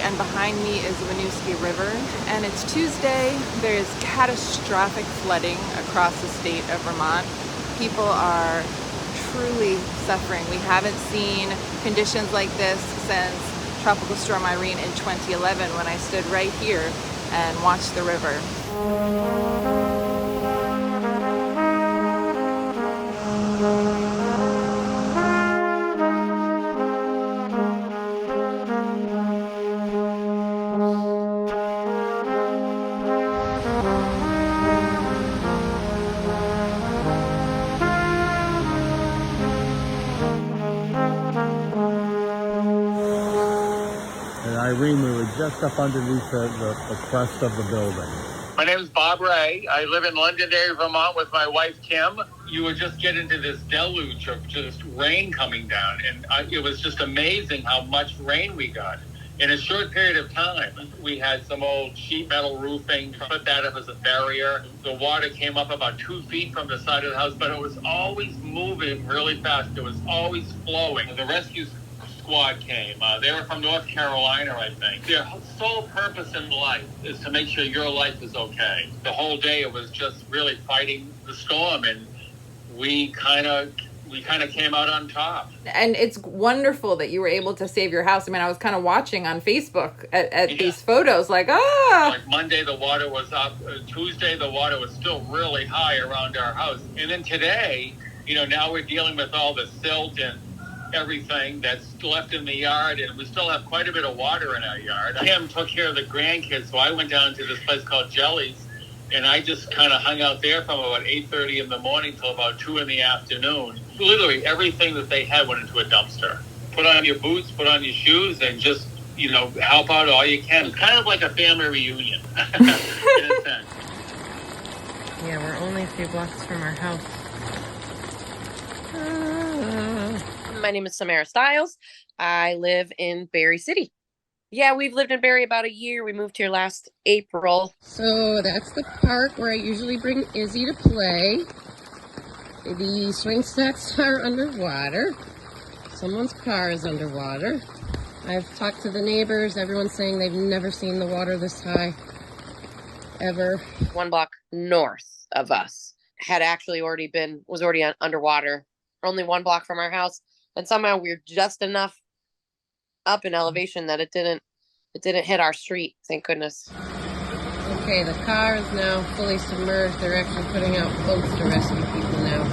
and behind me is Winooski River, and it's Tuesday. There is catastrophic flooding across the state of Vermont. People are truly suffering. We haven't seen conditions like this since Tropical Storm Irene in 2011 when I stood right here and watched the river. Irene, we were just up underneath the crest of the building. My name is Barre. I live in Londonderry, Vermont with my wife, Kim. You would just get into this deluge of just rain coming down, and it was just amazing how much rain we got. In a short period of time, we had some old sheet metal roofing, put that up as a barrier. The water came up about 2 feet from the side of the house, but it was always moving really fast. It was always flowing. The rescue squad came. They were from North Carolina, I think. Their sole purpose in life is to make sure your life is okay. The whole day it was just really fighting the storm, and we kind of came out on top. And it's wonderful that you were able to save your house. I mean, I was kind of watching on Facebook at these photos, like, Like Monday, the water was up. Tuesday, the water was still really high around our house. And then today, now we're dealing with all the silt and everything that's left in the yard, and we still have quite a bit of water in our yard. Kim took care of the grandkids, so I went down to this place called Jelly's, and I just kind of hung out there from about 8:30 in the morning till about 2 in the afternoon. Literally everything that they had went into a dumpster. Put on your boots, put on your shoes, and just, help out all you can. It's kind of like a family reunion, in a sense. Yeah, we're only a few blocks from our house. My name is Samara Stiles. I live in Barre City. Yeah, we've lived in Barre about a year. We moved here last April. So that's the park where I usually bring Izzy to play. The swing sets are underwater. Someone's car is underwater. I've talked to the neighbors. Everyone's saying they've never seen the water this high, ever. 1 block north of us was already underwater. Only 1 block from our house. And somehow we're just enough up in elevation that it didn't hit our street, thank goodness. Okay, the car is now fully submerged. They're actually putting out boats to rescue people now.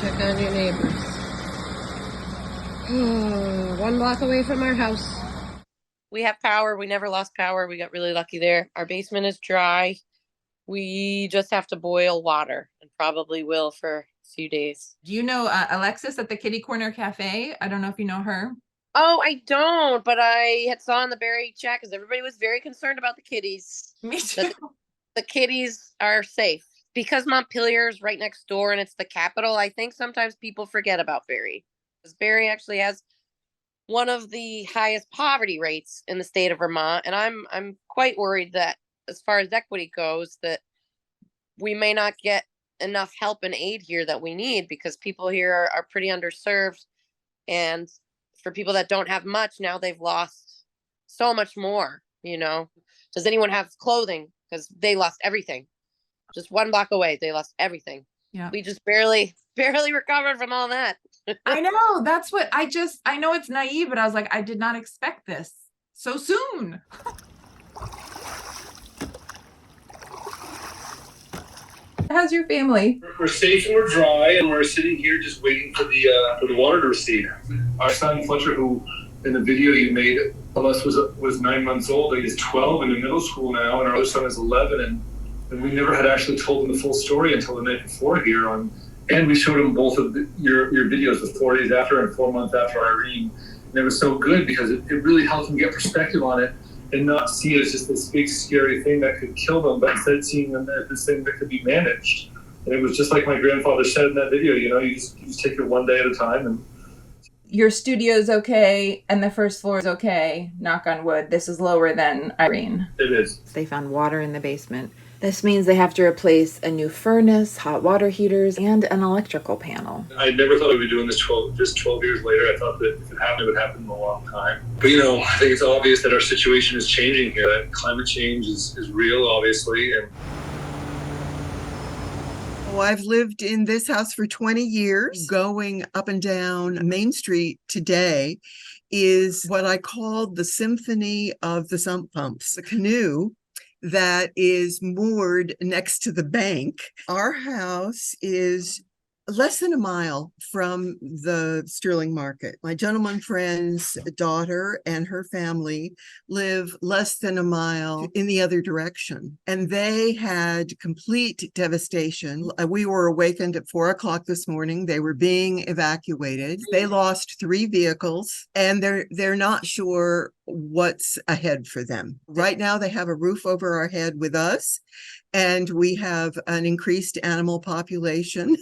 Check on your neighbors. 1 block away from our house. We have power. We never lost power. We got really lucky there. Our basement is dry. We just have to boil water, and probably will for a few days. Do you know Alexis at the Kitty Corner Cafe? I don't know if you know her. Oh, I don't, but I had saw in the Barre chat because everybody was very concerned about the kitties. Me too. The kitties are safe. Because Montpelier is right next door and it's the capital, I think sometimes people forget about Barre. Because Barre actually has one of the highest poverty rates in the state of Vermont, and I'm quite worried that as far as equity goes, that we may not get enough help and aid here that we need, because people here are pretty underserved. And for people that don't have much, now they've lost so much more, Does anyone have clothing? Because they lost everything. Just 1 block away, they lost everything. Yeah. We just barely recovered from all that. I know. That's what I know it's naive, but I was like, I did not expect this so soon. How's your family? We're safe and we're dry, and we're sitting here just waiting for the water to recede. Our son Fletcher, who in the video you made of us was 9 months old. He's 12 and in middle school now, and our other son is 11. And we never had actually told him the full story until the night before here. And we showed him both of your videos, the 4 days after and 4 months after Irene. And it was so good because it really helped him get perspective on it and not see it as just this big scary thing that could kill them, but instead seeing them as this thing that could be managed. And it was just like my grandfather said in that video, you just take it one day at a time. And Your studio's okay and the first floor is okay. Knock on wood. This is lower than Irene. It is. They found water in the basement. This means they have to replace a new furnace, hot water heaters, and an electrical panel. I never thought we'd be doing this 12 years later. I thought that if it happened, it would happen in a long time. But, I think it's obvious that our situation is changing here, that climate change is real, obviously. And I've lived in this house for 20 years. Going up and down Main Street today is what I called the symphony of the sump pumps. A canoe that is moored next to the bank. Our house is less than a mile from the Sterling Market. My gentleman friend's daughter and her family live less than a mile in the other direction. And they had complete devastation. We were awakened at 4 o'clock this morning. They were being evacuated. They lost 3 vehicles and they're not sure what's ahead for them. Right now, they have a roof over our head with us, and we have an increased animal population.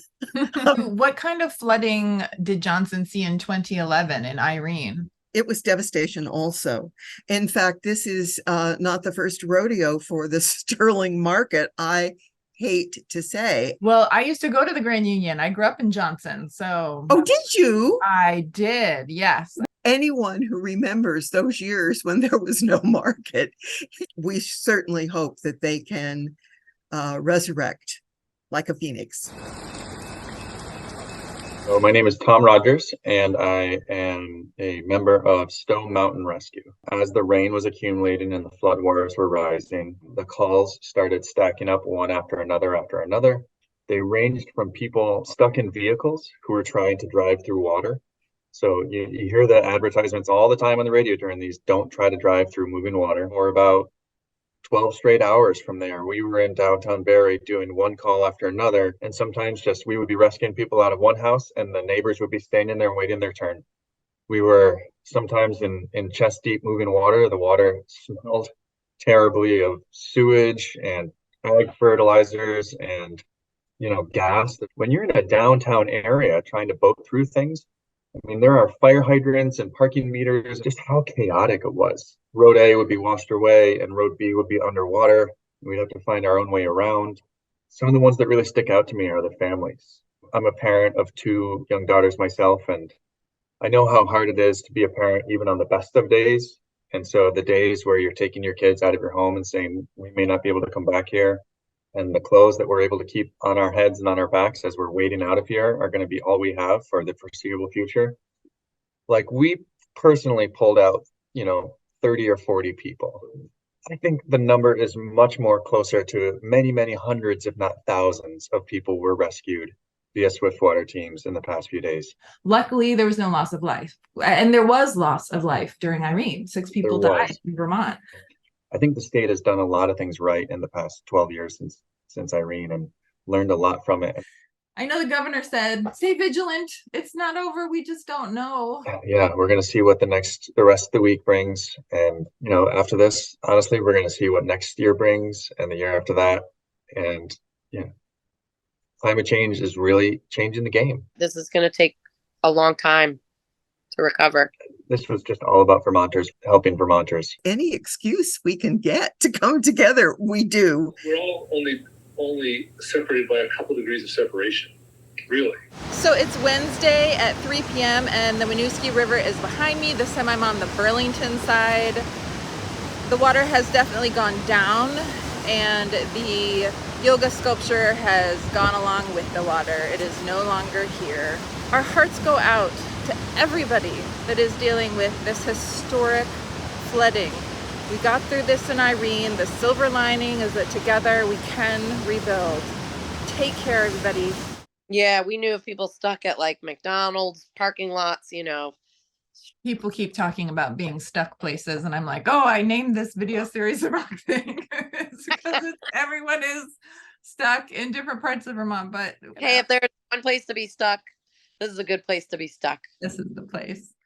What kind of flooding did Johnson see in 2011 in Irene? It was devastation also. In fact, this is not the first rodeo for the Sterling Market, I hate to say. Well, I used to go to the Grand Union. I grew up in Johnson, so. Oh, did you? I did, yes. Anyone who remembers those years when there was no market, we certainly hope that they can resurrect like a phoenix. So my name is Tom Rogers, and I am a member of Stone Mountain Rescue. As the rain was accumulating and the flood waters were rising, the calls started stacking up one after another after another. They ranged from people stuck in vehicles who were trying to drive through water. So you hear the advertisements all the time on the radio during these, don't try to drive through moving water. Or about 12 straight hours from there, we were in downtown Barre doing one call after another. And sometimes just we would be rescuing people out of one house and the neighbors would be standing there waiting their turn. We were sometimes in chest deep moving water. The water smelled terribly of sewage and ag fertilizers and, gas. When you're in a downtown area trying to boat through things, I mean, there are fire hydrants and parking meters, just how chaotic it was. Road A would be washed away and Road B would be underwater. We'd have to find our own way around. Some of the ones that really stick out to me are the families. I'm a parent of 2 young daughters myself, and I know how hard it is to be a parent even on the best of days. And so the days where you're taking your kids out of your home and saying, we may not be able to come back here, and the clothes that we're able to keep on our heads and on our backs as we're waiting out of here are going to be all we have for the foreseeable future. Like, we personally pulled out, 30 or 40 people. I think the number is much more closer to many, many hundreds, if not thousands, of people were rescued via swiftwater teams in the past few days. Luckily, there was no loss of life. And there was loss of life during Irene. 6 people died in Vermont. I think the state has done a lot of things right in the past 12 years since Irene, and learned a lot from it. I know the governor said, stay vigilant. It's not over. We just don't know. Yeah, we're going to see what the rest of the week brings. And, after this, honestly, we're going to see what next year brings and the year after that. And climate change is really changing the game. This is going to take a long time to recover. This was just all about Vermonters, helping Vermonters. Any excuse we can get to come together, we do. We're all only separated by a couple degrees of separation, really. So it's Wednesday at 3 p.m. and the Winooski River is behind me. This time I'm on the Burlington side. The water has definitely gone down and the yoga sculpture has gone along with the water. It is no longer here. Our hearts go out to everybody that is dealing with this historic flooding. We got through this in Irene. The silver lining is that together we can rebuild. Take care, everybody. Yeah, we knew of people stuck at like McDonald's parking lots, People keep talking about being stuck places, and I'm like, oh, I named this video series the wrong thing. It's because everyone is stuck in different parts of Vermont. But hey, if there's one place to be stuck, this is a good place to be stuck. This is the place.